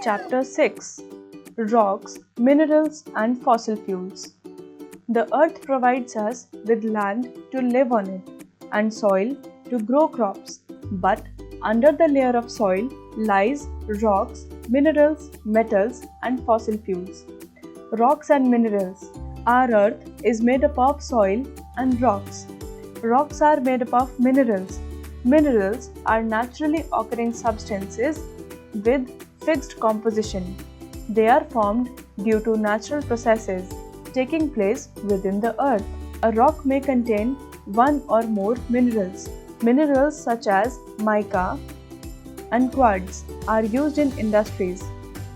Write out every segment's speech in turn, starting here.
Chapter 6: Rocks, Minerals and Fossil Fuels. The earth provides us with land to live on it and soil to grow crops. But under the layer of soil lies rocks, minerals, metals and fossil fuels. Rocks and minerals. Our earth is made up of soil and rocks. Rocks are made up of minerals. Minerals are naturally occurring substances with fixed composition. They are formed due to natural processes taking place within the earth. A rock may contain one or more minerals. Minerals such as mica and quartz are used in industries.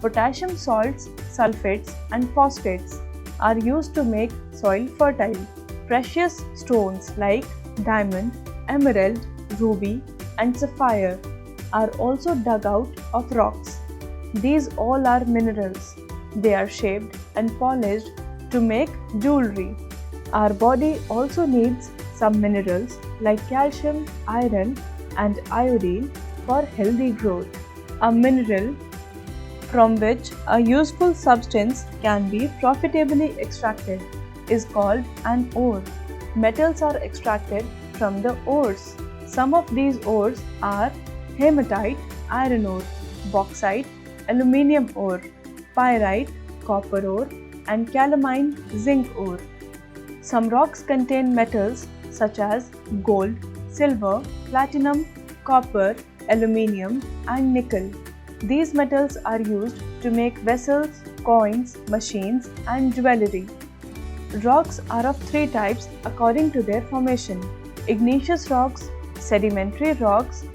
Potassium salts, sulfates, and phosphates are used to make soil fertile. Precious stones like diamond, emerald, ruby, and sapphire are also dug out of rocks. These all are minerals. They are shaped and polished to make jewelry. Our body also needs some minerals like calcium, iron, and iodine for healthy growth. A mineral from which a useful substance can be profitably extracted is called an ore. Metals are extracted from the ores. Some of these ores are hematite, iron ore, bauxite, aluminium ore, pyrite, copper ore, and calamine, zinc ore. Some rocks contain metals such as gold, silver, platinum, copper, aluminium, and nickel. These metals are used to make vessels, coins, machines, and jewelry. Rocks are of three types according to their formation: igneous rocks, sedimentary rocks,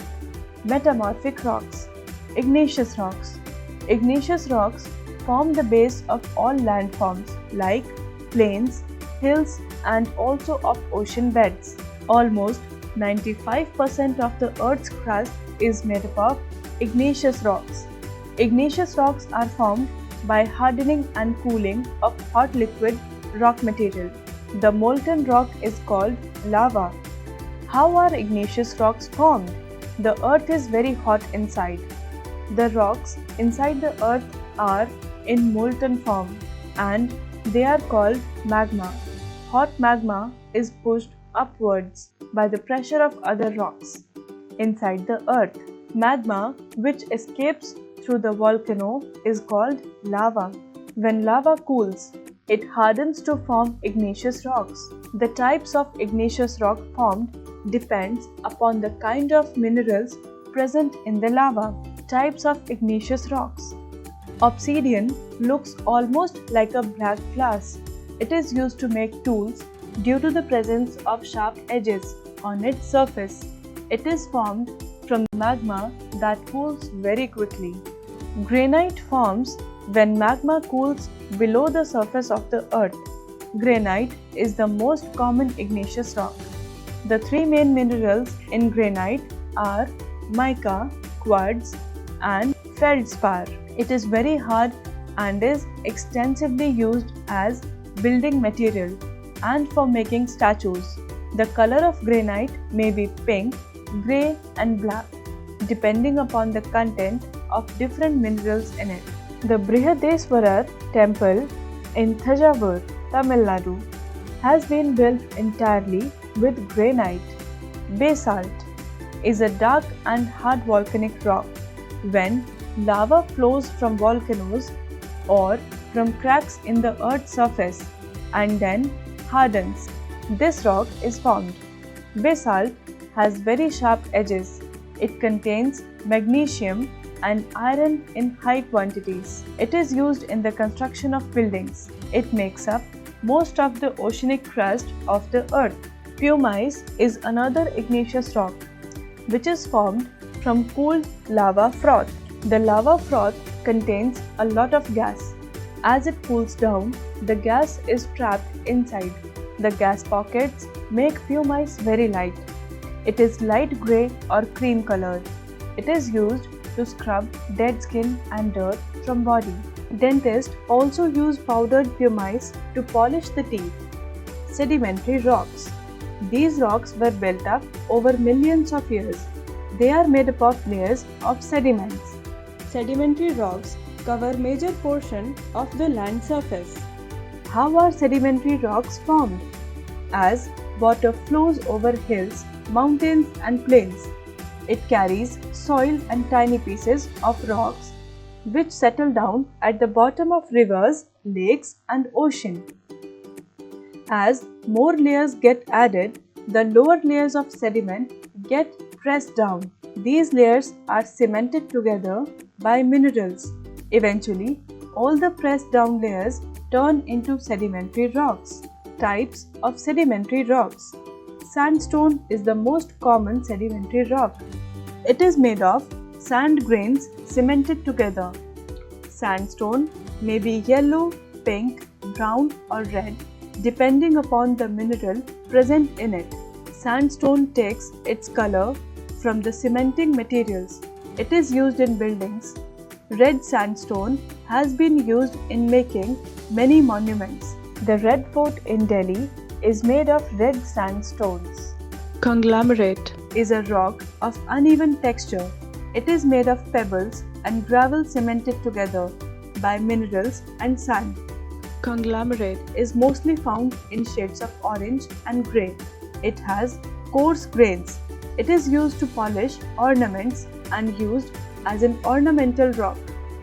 metamorphic rocks. Igneous rocks. Igneous rocks form the base of all landforms like plains, hills, and also of ocean beds. Almost 95% of the Earth's crust is made up of igneous rocks. Igneous rocks are formed by hardening and cooling of hot liquid rock material. The molten rock is called lava. How are igneous rocks formed? The Earth is very hot inside. The rocks inside the Earth are in molten form and they are called magma. Hot magma is pushed upwards by the pressure of other rocks inside the Earth. Magma, which escapes through the volcano, is called lava. When lava cools, it hardens to form igneous rocks. The types of igneous rock formed depends upon the kind of minerals present in the lava. Types of igneous rocks. Obsidian looks almost like a black glass. It is used to make tools due to the presence of sharp edges on its surface. It is formed from magma that cools very quickly. Granite forms when magma cools below the surface of the earth. Granite is the most common igneous rock. The three main minerals in granite are mica, quartz, and feldspar. It is very hard and is extensively used as building material and for making statues. The color of granite may be pink, grey, and black, depending upon the content of different minerals in it. The Brihadeswarar temple in Thanjavur, Tamil Nadu, has been built entirely with granite. Basalt is a dark and hard volcanic rock. When lava flows from volcanoes or from cracks in the earth's surface and then hardens, this rock is formed. Basalt has very sharp edges. It contains magnesium and iron in high quantities. It is used in the construction of buildings. It makes up most of the oceanic crust of the earth. Pumice is another igneous rock which is formed from cooled lava froth. The lava froth contains a lot of gas. As it cools down, the gas is trapped inside. The gas pockets make pumice very light. It is light grey or cream colored. It is used to scrub dead skin and dirt from body. Dentists also use powdered pumice to polish the teeth. Sedimentary rocks. These rocks were built up over millions of years. They are made up of layers of sediments. Sedimentary rocks cover major portion of the land surface. How are sedimentary rocks formed? As water flows over hills, mountains and plains, it carries soil and tiny pieces of rocks which settle down at the bottom of rivers, lakes and ocean. As more layers get added, the lower layers of sediment get pressed down. These layers are cemented together by minerals. Eventually, all the pressed down layers turn into sedimentary rocks. Types of sedimentary rocks. Sandstone is the most common sedimentary rock. It is made of sand grains cemented together. Sandstone may be yellow, pink, brown or red depending upon the mineral present in it. Sandstone takes its color from the cementing materials. It is used in buildings. Red sandstone has been used in making many monuments. The Red Fort in Delhi is made of red sandstones. Conglomerate is a rock of uneven texture. It is made of pebbles and gravel cemented together by minerals and sand. Conglomerate is mostly found in shades of orange and grey. It has coarse grains. It is used to polish ornaments and used as an ornamental rock.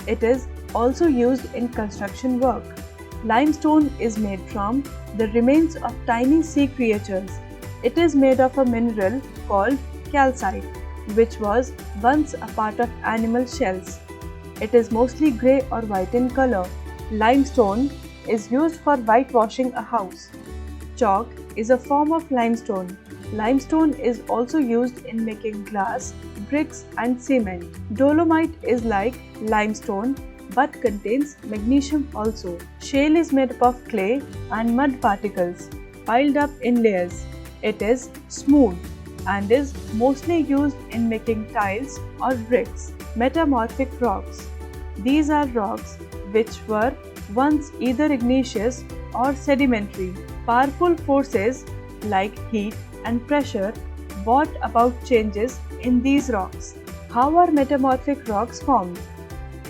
It is also used in construction work. Limestone is made from the remains of tiny sea creatures. It is made of a mineral called calcite, which was once a part of animal shells. It is mostly grey or white in color. Limestone is used for whitewashing a house. Chalk is a form of limestone. Limestone is also used in making glass, bricks and cement. Dolomite is like limestone but contains magnesium also. Shale is made up of clay and mud particles piled up in layers. It is smooth and is mostly used in making tiles or bricks. Metamorphic rocks. These are rocks which were once either igneous or sedimentary. Powerful forces like heat and pressure brought about changes in these rocks. How are metamorphic rocks formed?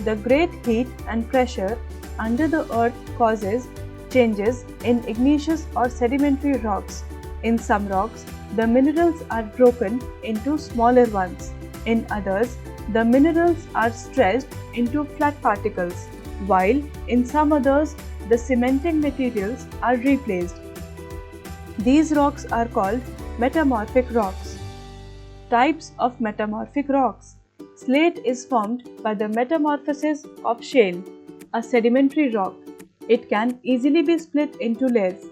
The great heat and pressure under the earth causes changes in igneous or sedimentary rocks. In some rocks, the minerals are broken into smaller ones. In others, the minerals are stretched into flat particles, while in some others, the cementing materials are replaced. These rocks are called metamorphic rocks. Types of metamorphic rocks. Slate is formed by the metamorphosis of shale, a sedimentary rock. It can easily be split into layers.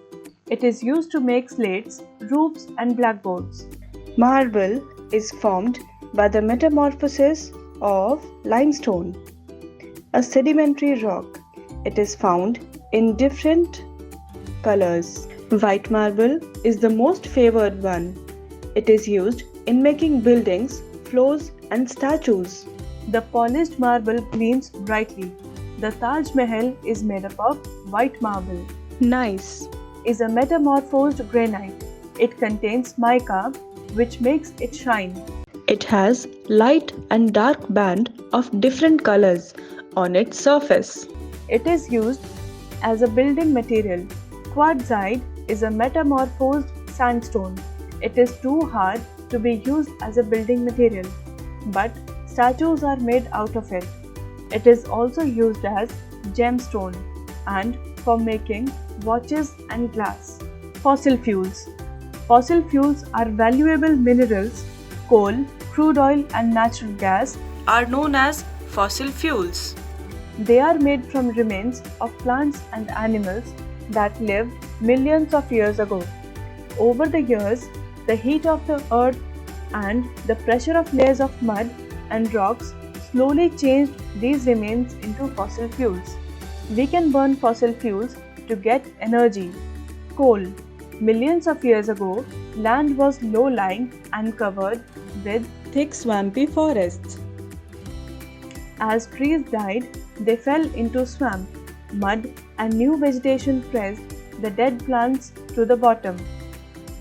It is used to make slates, roofs and blackboards. Marble is formed by the metamorphosis of limestone, a sedimentary rock. It is found in different colors. White marble is the most favored one. It is used in making buildings, floors and statues. The polished marble gleams brightly. The Taj Mahal is made up of white marble. Gneiss is a metamorphosed granite. It contains mica, which makes it shine. It has light and dark band of different colors on its surface. It is used as a building material. Quartzite is a metamorphosed sandstone. It is too hard to be used as a building material, but statues are made out of it. It is also used as gemstone and for making watches and glass. Fossil fuels. Fossil fuels are valuable minerals. Coal, crude oil and natural gas are known as fossil fuels. They are made from remains of plants and animals that lived millions of years ago. Over the years, the heat of the earth and the pressure of layers of mud and rocks slowly changed these remains into fossil fuels. We can burn fossil fuels to get energy. Coal. Millions of years ago, land was low-lying and covered with thick swampy forests. As trees died, they fell into swamp, mud and new vegetation pressed the dead plants to the bottom.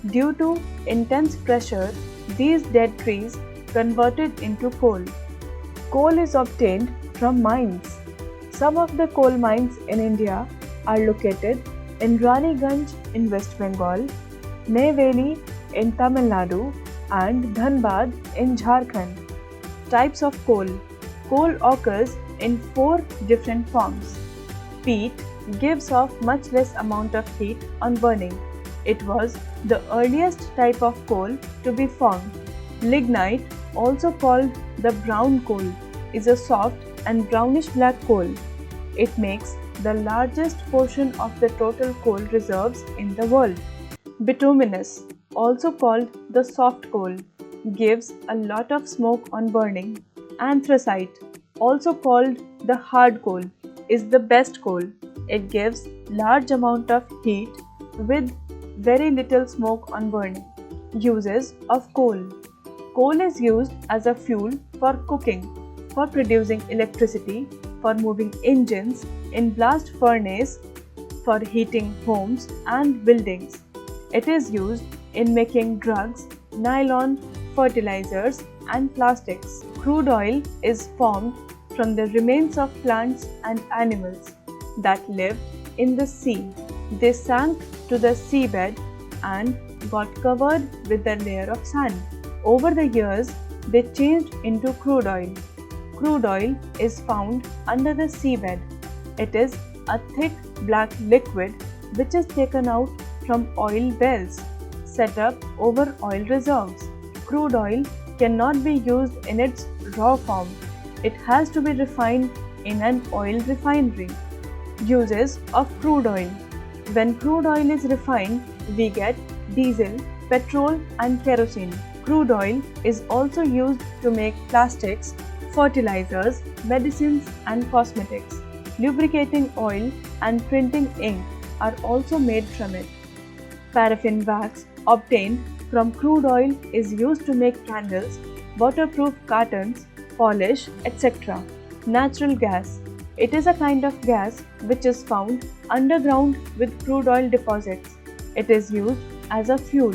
Due to intense pressure, these dead trees converted into coal. Coal is obtained from mines. Some of the coal mines in India are located in Raniganj in West Bengal, Neyveli in Tamil Nadu, and Dhanbad in Jharkhand. Types of coal. Coal occurs in 4 different forms. Peat gives off much less amount of heat on burning. It was the earliest type of coal to be formed. Lignite, also called the brown coal, is a soft and brownish black coal. It makes the largest portion of the total coal reserves in the world. Bituminous, also called the soft coal, gives a lot of smoke on burning. Anthracite, also called the hard coal, is the best coal. It gives large amount of heat with very little smoke on burning. Uses of coal. Coal is used as a fuel for cooking, for producing electricity, for moving engines, in blast furnace, for heating homes and buildings. It is used in making drugs, nylon, fertilizers, and plastics. Crude oil is formed from the remains of plants and animals that lived in the sea. They sank to the seabed and got covered with a layer of sand. Over the years, they changed into crude oil. Crude oil is found under the seabed. It is a thick black liquid which is taken out from oil wells set up over oil reserves. Crude oil cannot be used in its raw form. It has to be refined in an oil refinery. Uses of crude oil. When crude oil is refined, we get diesel, petrol, and kerosene. Crude oil is also used to make plastics, fertilizers, medicines, and cosmetics. Lubricating oil and printing ink are also made from it. Paraffin wax obtained from crude oil is used to make candles, waterproof cartons, polish, etc. Natural gas. It is a kind of gas which is found underground with crude oil deposits. It is used as a fuel.